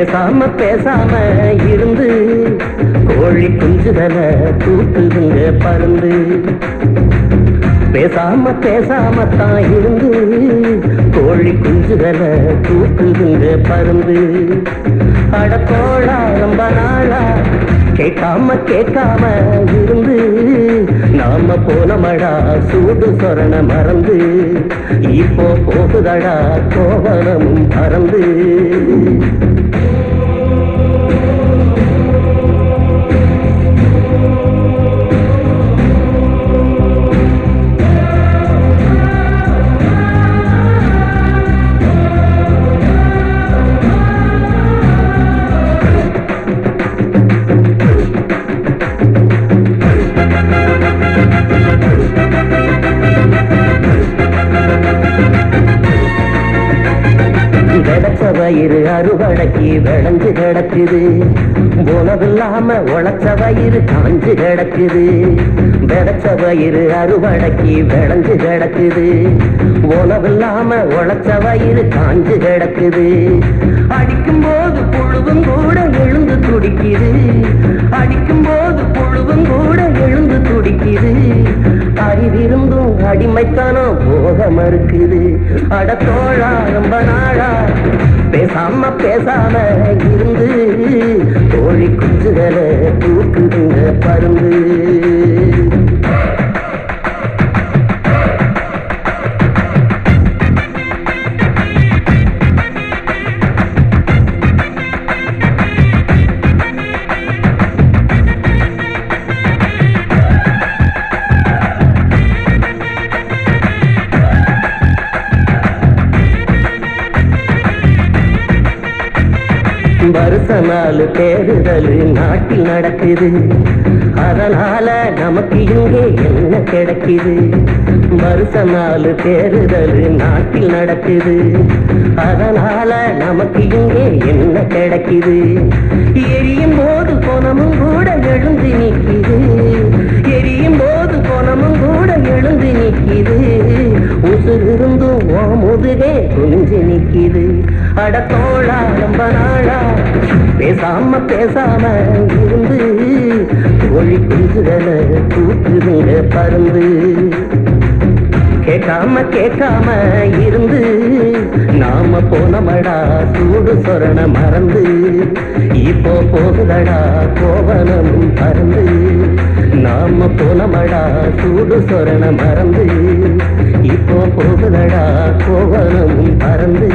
பேசாம பேசாம இருந்து கோழி குஞ்சுகளை தூக்குதுங்க பருந்து. பேசாம பேசாம தான் இருந்து கோழி குஞ்சுகளை தூக்குதுங்க பருந்து. அடக்கோளா ரொம்ப நாளா கேட்காம கேட்காம இருந்து நாம போனமடா சூடு சொரண மறந்து. இப்போ போகுதடா கோவலமும் பறந்து. வெடச்ச வயிறு அறுவடைக்கு விளைஞ்சு கிடக்குது. உணவில்லாம உழைச்ச வயிறு காஞ்சு கிடக்குது. வெடச்ச வயிறு அறுவடைக்கு விளைஞ்சு கிடக்குது. உணவில்லாம உழைச்ச வயிறு காஞ்சு கிடக்குது. அடிக்கும் போது புழுவும் கூட எழுந்து துடிக்குது. அடிக்கும் போது புழுவும் கூட எழுந்து துடிக்குது. அறிவிருந்தும் அடிமைத்தனம் போக மறுக்குது. அடத்தோழா ரொம்ப நாளா பேசாம பேசாம இருந்து கோழி குஞ்சுகளை தூக்குதுங்க பருந்து. வருஷ நாள் தேர்தல் நாட்டில் நடக்குது. அதனால நமக்கு இங்கே என்ன கிடைக்குது? வருஷ நாள் தேர்தல் நாட்டில் நடக்குது. அதனால நமக்கு இங்கே என்ன கிடைக்குது? எரியும் போது போனமும் கூட எழுந்து நிற்கிது. எரியும் போது போனமும் கூட எழுந்து நிற்கிது. உசுருந்தும் ஓ முதுகே குனிஞ்சு நிற்கிது. அடத்தோழா ரொம்ப நாளா பேசாம பேசாம இருந்து கோழி குஞ்சுகளை தூக்குதுங்க பருந்து. கேட்காம கேட்காம இருந்து நாம போனமடா சூடு சொரண மறந்து. இப்போ போகுதடா கோவலமும் பறந்து. நாம போனமடா சூடு சொரண மறந்து. இப்போ போகுதடா கோவலமும் பறந்து.